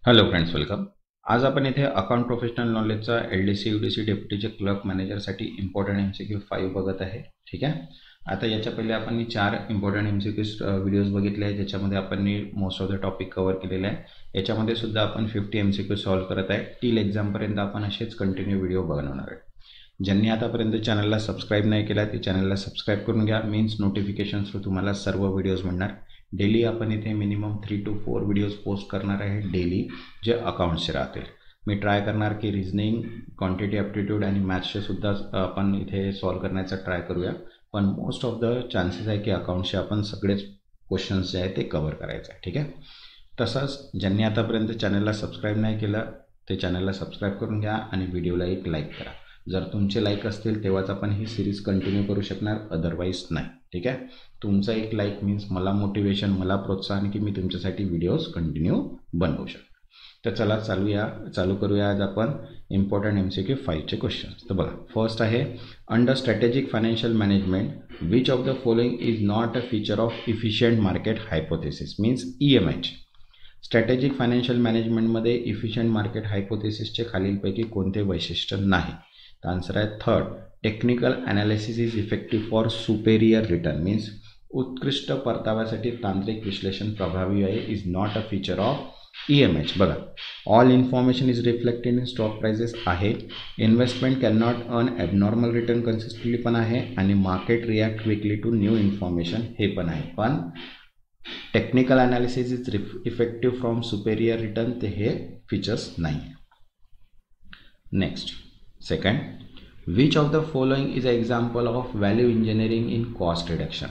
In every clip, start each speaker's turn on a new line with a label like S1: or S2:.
S1: Hello friends, welcome. आज आपण इथे अकाउंट प्रोफेशनल नॉलेजचा LDC UDC डेप्युटीचे क्लर्क मॅनेजरसाठी इम्पॉर्टंट MCQ 5 बघत आहे. ठीक आहे. आता याच्या पहिले आपण 4 इम्पॉर्टंट MCQ व्हिडिओज बघितले आहेत, ज्याच्यामध्ये आपण most of the topic cover केलेले आहे. याच्यामध्ये सुद्धा आपण 50 MCQ सॉल्व्ह करत आहे. टिल एक्झामपर्यंत आपण असेच कंटिन्यू व्हिडिओ बनवणार आहे. ज्यांनी आतापर्यंत चॅनलला सबस्क्राईब नाही केला ते चॅनलला सबस्क्राईब करून घ्या. मीन्स नोटिफिकेशन थ्रू तुम्हाला सर्व व्हिडिओज मिळणार. डेली आपण इथे मिनिमम 3 to 4 व्हिडिओज पोस्ट करणार आहे डेली, जे अकाउंट्सचे राहतील. मी ट्राय करणार की रिजनिंग, क्वांटिटी ॲप्टिट्यूड आणि मॅथ्सचे सुद्धा आपण इथे सॉल्व्ह करण्याचा ट्राय करूया. पण मोस्ट ऑफ द चान्सेस आहे की अकाउंट्सचे आपण सगळेच क्वेश्चन्स जे आहे ते कव्हर करायचे आहे. ठीक आहे. तसंच ज्यांनी आतापर्यंत चॅनलला सबस्क्राईब नाही केलं ते चॅनलला सबस्क्राईब करून घ्या आणि व्हिडिओला एक लाईक करा. जर तुमचे लाईक असतील तेव्हाच आपण ही सिरीज कंटिन्यू करू शकणार, अदरवाईज नाही. ठीक आहे. तुमचा एक लाईक मीन्स मला मोटिवेशन, मला प्रोत्साहन की मी तुमच्यासाठी व्हिडिओज कंटिन्यू बनवू शकतो. तर चला चालू करूया आज आपण इम्पॉर्टंट MCQ 5चे क्वेश्चन्स. तर बघा, फर्स्ट आहे under strategic financial management which of the following is not a feature of efficient market hypothesis means EMH. Strategic financial मॅनेजमेंटमध्ये इफिशियंट मार्केट हायपोथेसिसचे खालीलपैकी कोणते वैशिष्ट्य नाही? तर आन्सर आहे third, technical analysis is effective for superior return means उत्कृष्ट परताव्यासाठी तांत्रिक विश्लेषण प्रभावी आहे, is not a feature of EMH. बघा, all information is reflected in stock prices आहे. Investment can not earn abnormal return consistently पण आहे आणि market react quickly to new information हे पण आहे. पण technical analysis is effective from superior return ते हे फीचर्स नाही. Next, second, which of the following is a example of value engineering in cost reduction.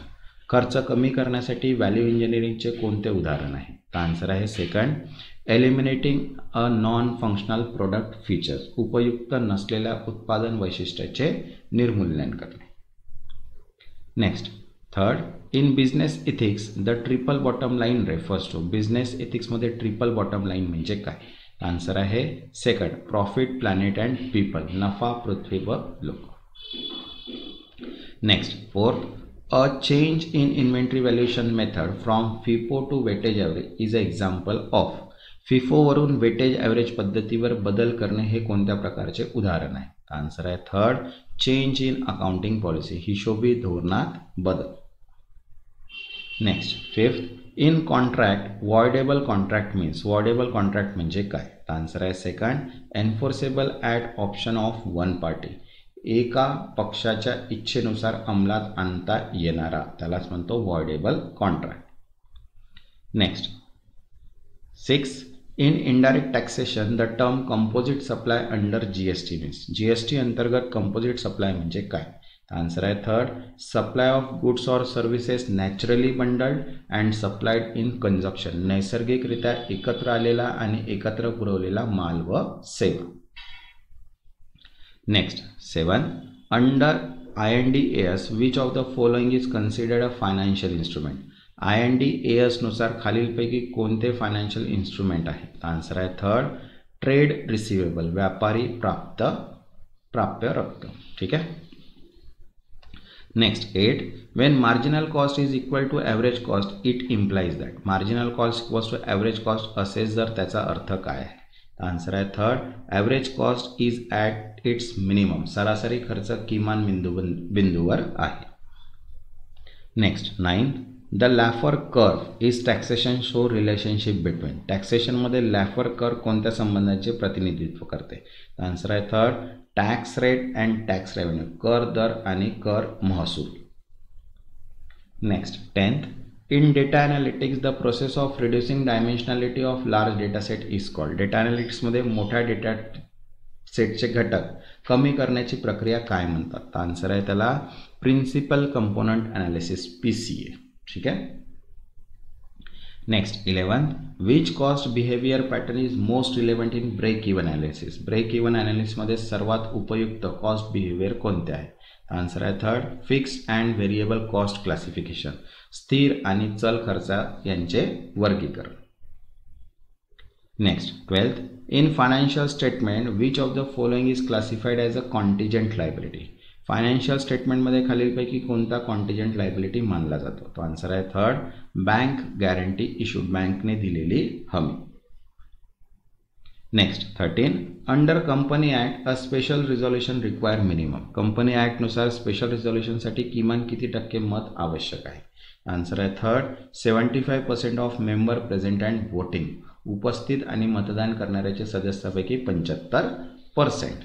S1: खर्च कमी करण्यासाठी व्हॅल्यू इंजिनिअरिंगचे कोणते उदाहरण आहे? तर आन्सर आहे second, eliminating a non functional product features. उपयुक्त नसलेल्या उत्पादन वैशिष्ट्याचे निर्मूलन करणे. Next, third, in business ethics the triple bottom line refers to. Business इथिक्समध्ये ट्रिपल बॉटम लाईन म्हणजे काय? आन्सर आहे second, profit, planet and people. नफा, पृथ्वी व लोक. Next, fourth, a change in inventory valuation method from FIFO to weightage average is a example of. फिफोवरून weightage average पद्धतीवर बदल करणे हे कोणत्या प्रकारचे उदाहरण आहे? आन्सर आहे third, change in accounting policy. हिशोबी धोरणात बदल. Next, fifth, in contract voidable contract means. Voidable contract म्हणजे काय? आन्सर आहे second, enforceable at option of one party. एका पक्षाच्या इच्छेनुसार अंमलात आणता येणारा, त्यालाच म्हणतो voidable contract. Next, six, in indirect taxation the term composite supply under GST means. GST अंतर्गत कंपोजिट सप्लाय म्हणजे काय? आन्सर आहे third, supply of goods or services naturally bundled and supplied in conjunction. नैसर्गिकरित्या एकत्र आलेला आणि एकत्र पुरवलेला माल व सेवा. Next, seven, under IND-AS which of the following is considered a financial instrument. IND-AS नुसार खालीलपैकी कोणते फायनान्शियल इन्स्ट्रुमेंट आहे? आन्सर आहे थर्ड, ट्रेड रिसिवेबल. व्यापारी प्राप्य रक्कम. ठीक आहे. Next, 8, when marginal cost is equal to average cost it implies that. Marginal cost equals to average cost असेल जर त्याचा अर्थ काय आहे? आन्सर आहे third, average cost is at its minimum. सरासरी खर्च किमान बिंदूवर आहे. Next, 9, the Laffer curve is taxation show relationship between. टॅक्सेशनमध्ये लॅफर कर्व कोणत्या संबंधाचे प्रतिनिधित्व करते? आन्सर आहे third, tax rate and tax revenue. कर दर आणि कर महसूल. Next, 10th, in data analytics the process of reducing dimensionality of large data set is called. Data ॲनालिटिक्समध्ये मोठ्या डेटा सेटचे घटक कमी करण्याची प्रक्रिया काय म्हणतात? आन्सर आहे त्याला प्रिन्सिपल कंपोनंट ॲनालिसिस PCA. ठीक आहे. Next, 11th, which cost behavior pattern is most relevant in break even analysis. Break even ॲनालिसिसमध्ये सर्वात उपयुक्त कॉस्ट बिहेवियर कोणते आहे? आन्सर आहे third, fix and variable cost classification. स्थिर आणि चल खर्च यांचे वर्गीकरण. Next, 12th, in financial statement which of the following is classified as a contingent liability. Financial स्टेटमेंटमध्ये खालीलपैकी कोणता कॉन्टिजेंट लायबिलिटी मानला जातो? तो आन्सर आहे थर्ड, बँक गॅरंटी इश्यूड. बँकने दिलेली हमी. Next 13 under company act a special resolution require minimum. Company ॲक्टनुसार स्पेशल रिझॉल्युशनसाठी किमान किती टक्के मत आवश्यक आहे? आन्सर आहे third 75% of member present and voting. उपस्थित आणि मतदान करणाऱ्याचे सदस्यापैकी 75%.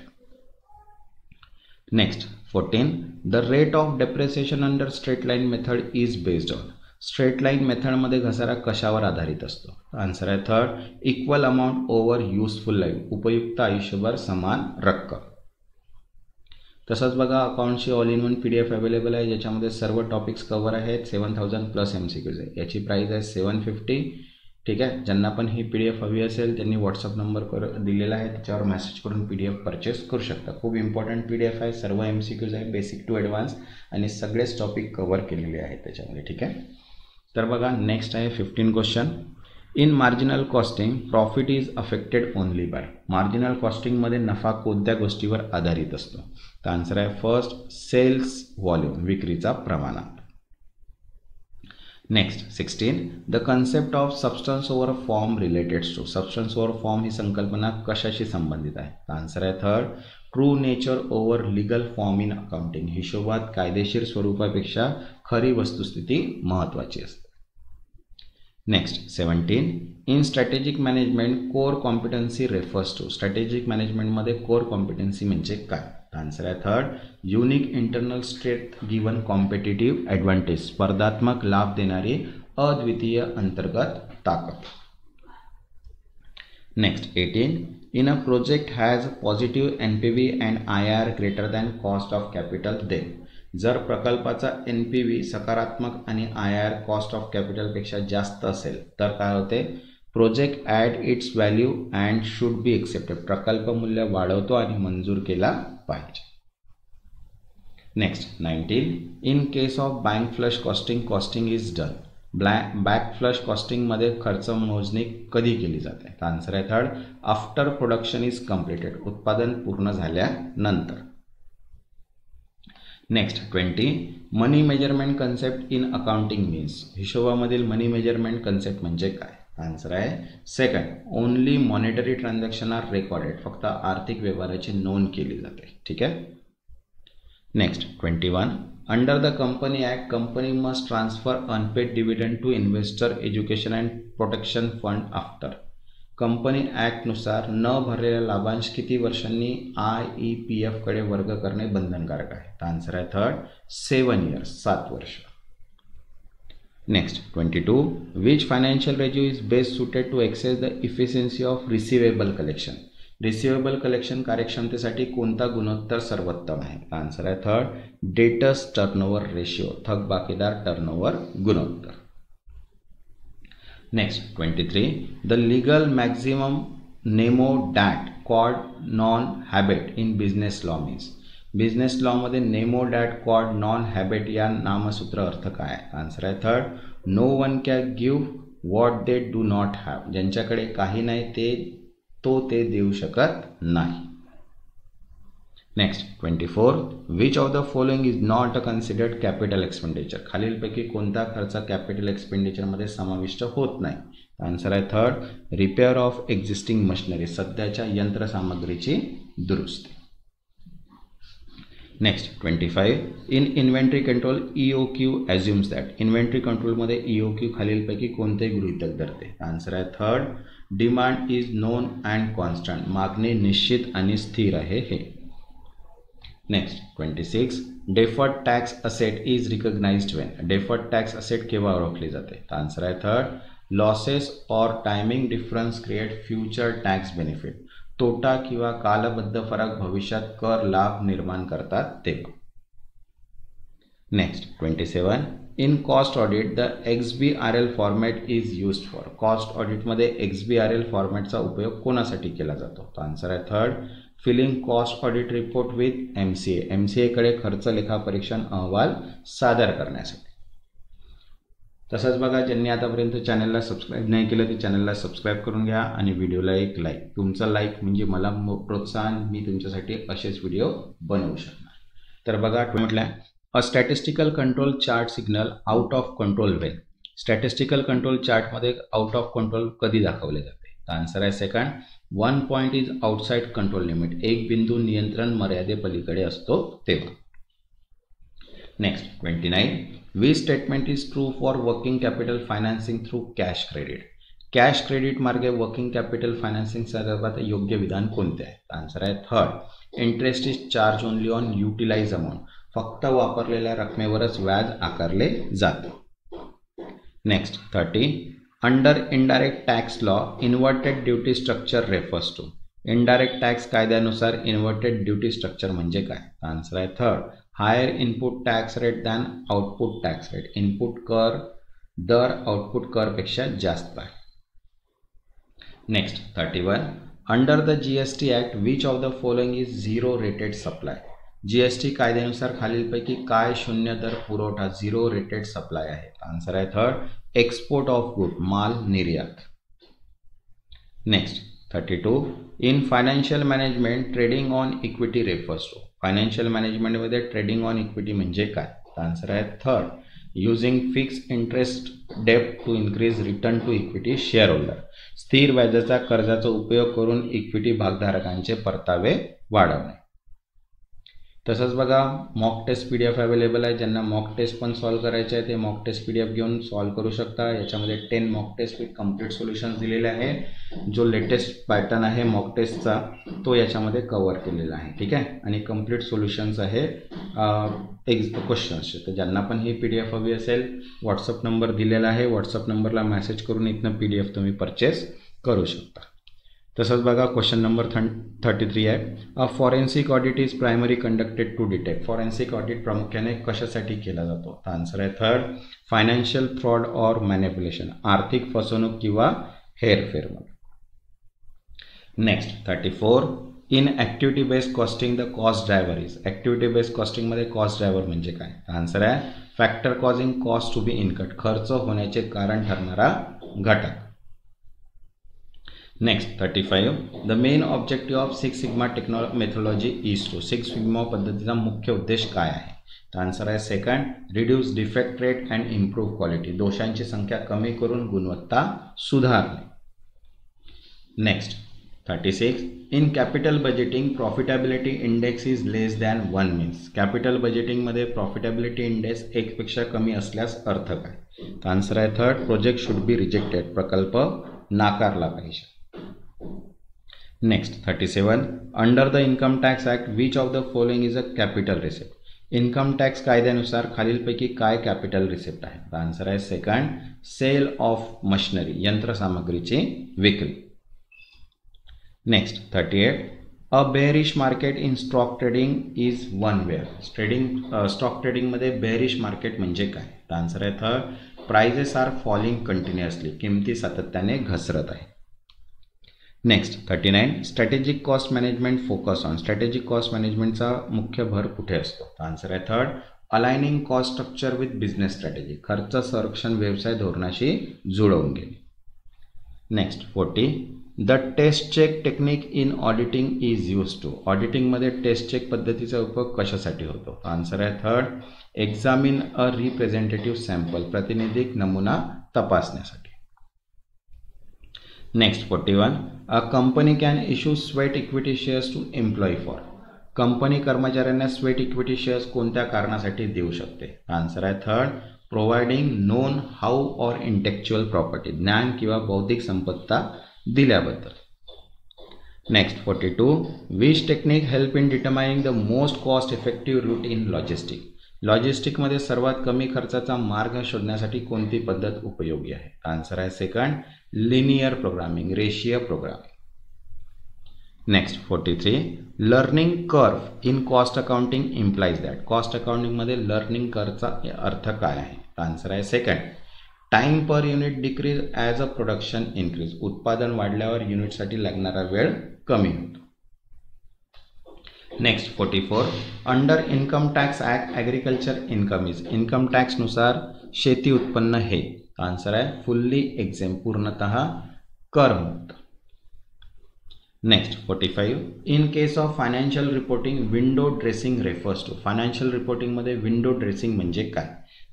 S1: Next 14 the rate of depreciation under straight line method is based on. Straight line मेथडमध्ये घसारा कशावर आधारित असतो? आन्सर आहे third equal amount over useful life. उपयुक्त आयुष्यभर समान रक्कम. तसंच बघा अकाउंटची all in one PDF available आहे ज्याच्यामध्ये सर्व टॉपिक्स कव्हर आहेत. 7000+ MCQs आहे. याची प्राईस आहे 750. ठीक आहे. ज्यांना पण ही PDF हवी असेल त्यांनी व्हॉट्सअप नंबर दिलेला आहे त्याच्यावर मेसेज करून PDF परचेस करू शकता. खूप इम्पॉर्टंट PDF आहे. सर्व MCQs आहे बेसिक टू ॲडव्हान्स आणि सगळेच टॉपिक कव्हर केलेले आहेत त्याच्यामध्ये. ठीक आहे. तर बघा नेक्स्ट आहे 15 question. In marginal costing profit is affected only by. Marginal कॉस्टिंगमध्ये नफा कोणत्या गोष्टीवर आधारित असतो? तर आन्सर आहे फर्स्ट सेल्स व्हॉल्यूम. विक्रीचा प्रमाणात. Next 16 the concept of substance over form related to. Substance over form ही संकल्पना कशाशी संबंधित आहे? आन्सर आहे third true nature over legal form in accounting. हिशोबात कायदेशीर स्वरूपापेक्षा खरी वस्तुस्थिती महत्त्वाची असते. Next 17 in strategic management core competency refers to. Strategic मॅनेजमेंटमध्ये कोर कॉम्पिटन्सी म्हणजे काय? आन्सर आहे third unique internal strength given competitive advantage. स्पर्धात्मक लाभ देणारी अद्वितीय अंतर्गत ताकद. Next 18 in a project has positive NPV and IR greater than cost of capital then. जर प्रकल्पाचा NPV सकारात्मक आणि IR कॉस्ट ऑफ कॅपिटलपेक्षा जास्त असेल तर काय होते? Project add its value and should be accepted. प्रकल्प मूल्य वाढवतो आणि मंजूर केला पाहिजे. Next 19 in case of bank flush costing is done. Back flush कॉस्टिंगमध्ये खर्च मोजणी कधी केली जाते? आन्सर आहे third after production is completed. उत्पादन पूर्ण झाल्यानंतर. Next 20 money measurement concept in accounting means. हिशोबामधील मनी मेजरमेंट कन्सेप्ट म्हणजे काय? आन्सर आहे second only monetary transaction are recorded. फक्त आर्थिक व्यवहाराची नोंद केली जाते. ठीक आहे. Next 21 under the company act company must transfer unpaid dividend to investor education and protection fund after. Company ॲक्टनुसार न भरलेला लाभांश किती वर्षांनी IEPF कडे वर्ग करणे बंधनकारक आहे? आन्सर आहे थर्ड 7 years 7 वर्ष. Next 22 which financial ratio is best suited to access the efficiency of receivable collection. Receivable collection कार्यक्षमतेसाठी कोणता गुणोत्तर सर्वोत्तम आहे? आन्सर आहे थर्ड डेटर्स टर्नओव्हर रेशिओ. थकबाकीदार टर्नओव्हर गुणोत्तर. Next 23 the legal maximum nemo dat quod non habet in business law means. Business लॉमध्ये nemo dat quod non habit या नामसूत्र अर्थ काय आहे? आन्सर आहे third no one can give what they do not have. ज्यांच्याकडे काही नाही ते देऊ शकत नाही. Next 24 which of the following is not considered capital expenditure. खालीलपैकी कोणता खर्च कॅपिटल एक्सपेंडिचरमध्ये समाविष्ट होत नाही? आन्सर आहे third repair of existing machinery. सध्याच्या यंत्रसामग्रीची दुरुस्ती. Next 25 in inventory control EOQ assumes that. Inventory कंट्रोलमध्ये EOQ खालीलपैकी कोणते गृहीतक धरते? आन्सर आहे third demand is known and constant. मागणी निश्चित आणि स्थिर आहे हे. Next 26 deferred tax asset is recognised when. Deferred tax asset केव्हा ओळखली जाते? आन्सर आहे third losses or timing difference create future tax benefit. तोटा किंवा कालबद्ध फरक भविष्यात कर लाभ निर्माण करतात तेव्हा. Next 27 in cost audit the XBRL format is used for. Cost ऑडिटमध्ये XBRL फॉर्मॅटचा उपयोग कोणासाठी केला जातो? आन्सर आहे third filing cost audit report with MCA. MCA कडे खर्च लेखापरीक्षण अहवाल सादर करण्यासाठी. तसंच बघा ज्यांनी आतापर्यंत चॅनलला सबस्क्राईब नाही केलं ते चॅनलला सबस्क्राईब करून घ्या आणि व्हिडिओला एक लाईक. तुमचा लाईक म्हणजे मला प्रोत्साहन. मी तुमच्यासाठी असेच व्हिडिओ बनवू शकणार. तर बघा म्हटलं a statistical control chart signal out of control when. Statistical control चार्टमध्ये आउट ऑफ कंट्रोल कधी दाखवले जाते? तर आन्सर आहे second. 1 point is outside control limit. एक बिंदू नियंत्रण मर्यादेपलीकडे असतो तेव्हा. Next 29. Which statement is true for working capital financing through cash credit. Cash credit मार्गे वर्किंग कॅपिटल फायनान्सिंग संदर्भात योग्य विधान कोणते आहे. आन्सर आहे third. Interest is charge only on utilise amount. फक्त वापरलेल्या रकमेवरच व्याज आकारले जाते. Next 30. Under indirect tax law inverted duty structure refers to. Indirect tax कायद्यानुसार इन्व्हर्टेड ड्युटी स्ट्रक्चर म्हणजे काय. आन्सर आहे third. Higher input tax rate than output tax rate. Input कर दर आउटपुट करपेक्षा जास्त आहे. Next 31. Under the GST act which of the following is zero rated supply. GST कायद्यानुसार खालीलपैकी काय शून्य दर पुरवठा झिरो रेटेड सप्लाय आहे. आन्सर आहे थर्ड. Export of good. माल निर्यात. Next 32. In financial management trading on equity refers to. Financial मॅनेजमेंटमध्ये ट्रेडिंग ऑन इक्विटी म्हणजे काय. आन्सर आहे थर्ड. युझिंग फिक्स इंटरेस्ट डेब्ट to increase return to equity share holder. स्थिर व्याजाचा कर्जाचा उपयोग करून इक्विटी भागधारकांचे परतावे वाढवणे. तसंच बघा मॉक टेस्ट PDF अवेलेबल आहे. ज्यांना मॉक टेस्ट पण सॉल्व करायचे आहे ते मॉक टेस्ट PDF घेऊन सॉल्व करू शकता. याच्यामध्ये 10 mock test with complete solutions दिलेले आहे. जो लेटेस्ट पॅटर्न आहे मॉक टेस्टचा तो याच्यामध्ये कव्हर केलेला आहे. ठीक आहे. आणि कम्प्लीट सोल्युशन्स आहे क्वेश्चन्सचे. तर ज्यांना पण ही PDF हवी असेल व्हॉट्सअप नंबर दिलेला आहे. व्हॉट्सअप नंबरला मेसेज करून इथनं PDF तुम्ही परचेस करू शकता. तसंच बघा क्वेश्चन नंबर 33 आहे. A forensic audit is primary conducted to detect. Forensic audit प्रामुख्याने कशासाठी केला जातो. आन्सर आहे third. Financial fraud or manipulation. आर्थिक फसवणूक किंवा हेरफेरमध्ये. Next 34. In activity based costing the cost driver is. Activity based कॉस्टिंगमध्ये कॉस्ट ड्रायव्हर म्हणजे काय. आन्सर आहे factor causing cost to be incurred. खर्च होण्याचे कारण ठरणारा घटक. Next 35. The main objective of 6 sigma methodology is to. 6 sigma पद्धतीचा मुख्य उद्देश काय आहे. तर आन्सर आहे second. Reduce defect rate and improve quality. दोषांची संख्या कमी करून गुणवत्ता सुधारणे. Next 36. In capital budgeting profitability index is less than 1 means. Capital बजेटिंगमध्ये प्रॉफिटेबिलिटी इंडेक्स 1 पेक्षा कमी असल्यास अर्थ काय. तर आन्सर आहे third. Project should be rejected. प्रकल्प नाकारला पाहिजे. Next 37. Under the income tax act which of the following is a capital receipt. Income tax कायद्यानुसार खालीलपैकी काय कॅपिटल रिसिप्ट आहे. तर आन्सर आहे सेकंड. Sale of machinery. यंत्रसामग्रीची विक्री. Next 38. A bearish market in stock trading is one where. Stock ट्रेडिंगमध्ये bearish market म्हणजे काय. तर आन्सर आहे third. Prices are falling continuously. किमती सातत्याने घसरत आहे. Next 39. Strategic cost management focus on. Strategic cost मॅनेजमेंटचा मुख्य भर कुठे असतो. आन्सर आहे third. Aligning cost structure with business strategy. खर्च संरक्षण व्यवसाय धोरणाशी जुळवून घेणे. Next 40. The test check technique in auditing is use to. ऑडिटिंगमध्ये टेस्ट चेक पद्धतीचा उपयोग कशासाठी होतो. आन्सर आहे third. Examine a representative sample. प्रातिनिधिक नमुना तपासण्यासाठी. Next 41. A company can issue sweat equity shares to employee for. Company कर्मचाऱ्यांना स्वेट इक्विटी शेअर्स कोणत्या कारणासाठी देऊ शकते. आन्सर आहे third. Providing known how or intellectual property. ज्ञान किंवा बौद्धिक संपत्ता दिल्याबद्दल. Next 42. Which technique help in determining the most cost effective route in logistic. लॉजिस्टिकमध्ये सर्वात कमी खर्चाचा मार्ग शोधण्यासाठी कोणती पद्धत उपयोगी आहे. आन्सर आहे सेकंड. Linear programming. रेषीय programming. Next 43. Learning curve in cost accounting implies that. Cost अकाउंटिंगमध्ये लर्निंग कर्वचा अर्थ काय आहे. आन्सर आहे second. Time per unit decrease as a production increase. उत्पादन वाढल्यावर युनिटसाठी लागणारा वेळ कमी होतो. Next 44. Under income tax act agriculture income is. Income टॅक्सनुसार शेती उत्पन्न हे. आन्सर आहे फुल्ली एक्झेम. पूर्णतः करमुक्त. Next 45. In case of financial reporting window dressing refers to. Financial रिपोर्टिंगमध्ये विंडो ड्रेसिंग म्हणजे काय.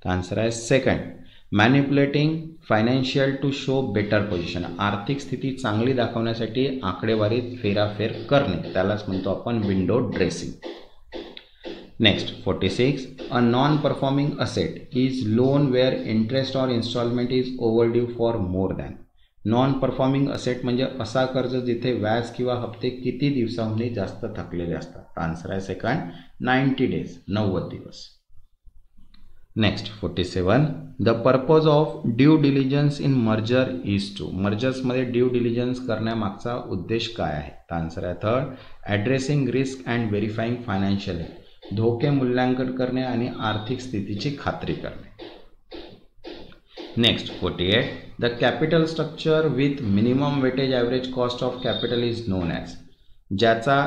S1: आन्सर आहे second. Manipulating financial to show better position, आर्थिक स्थिती चांगली दाखवण्यासाठी आकडेवारीत फेराफेर करणे, त्यालाच म्हणतो आपण window dressing. Next 46, a non performing asset is loan where interest or instalment is overdue for more than. Non performing asset म्हणजे असा कर्ज जिथे व्याज किंवा हप्ते किती दिवसांहून जास्त थकलेले असतात. आन्सर आहे सेकंड 90 days, 90 दिवस. Next 47, the purpose of due diligence in merger is to. मर्जर्समध्ये ड्यू डिलिजन्स करण्यामागचा उद्देश काय आहे. आन्सर आहे third addressing risk and verifying financial, धोके मूल्यांकन करणे आणि आर्थिक स्थितीची खात्री करणे. Next 48, the capital structure with minimum weightage average cost of capital is known as. ज्याचा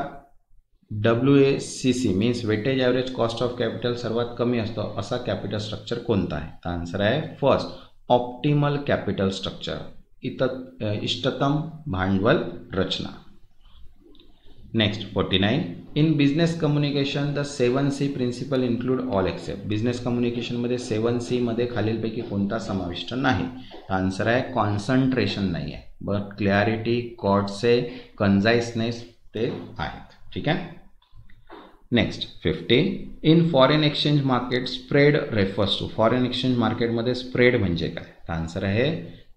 S1: WACC means weightage average cost of capital सर्वात कमी असतो असा कॅपिटल स्ट्रक्चर कोणता आहे. तर आन्सर आहे फर्स्ट ऑप्टिमल कॅपिटल स्ट्रक्चर, इष्टतम भांडवल रचना. Next 49, in business communication the 7C principle include all except. Business कम्युनिकेशनमध्ये 7C मध्ये खालीलपैकी कोणता समाविष्ट नाही. आन्सर आहे कॉन्सन्ट्रेशन नाही आहे, बट क्लॅरिटी, कॉर्डसे, कन्झाइसनेस ते आहेत. ठीक आहे. Next 50, in foreign exchange market spread refers to. Foreign exchange मार्केटमध्ये स्प्रेड म्हणजे काय. आन्सर आहे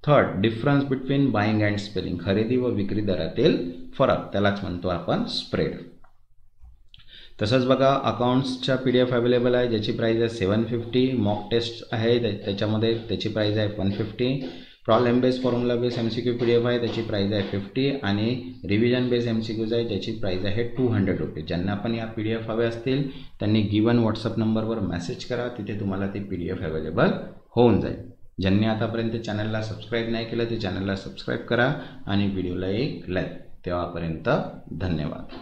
S1: third difference between buying and selling, खरेदी व विक्री दरातील फरक, त्यालाच म्हणतो आपण स्प्रेड. तसंच बघा अकाउंट्सच्या PDF अवेलेबल आहे ज्याची प्राईज आहे 750. मॉक टेस्ट आहे त्याच्यामध्ये त्याची प्राईज आहे 150. Problem base formula base MCQ PDF आहे त्याची प्राईज आहे 50 आणि रिव्हिजन बेस MCQज आहे ज्याची प्राईज आहे 200 रुपये. ज्यांना पण या PDF हवे असतील त्यांनी गिवन व्हॉट्सअप नंबरवर मेसेज करा, तिथे तुम्हाला ती PDF अवेलेबल होऊन जाईल. ज्यांनी आतापर्यंत चॅनलला सबस्क्राईब नाही केलं ते चॅनलला सबस्क्राईब करा आणि व्हिडिओला एक लाईक. तेव्हापर्यंत धन्यवाद.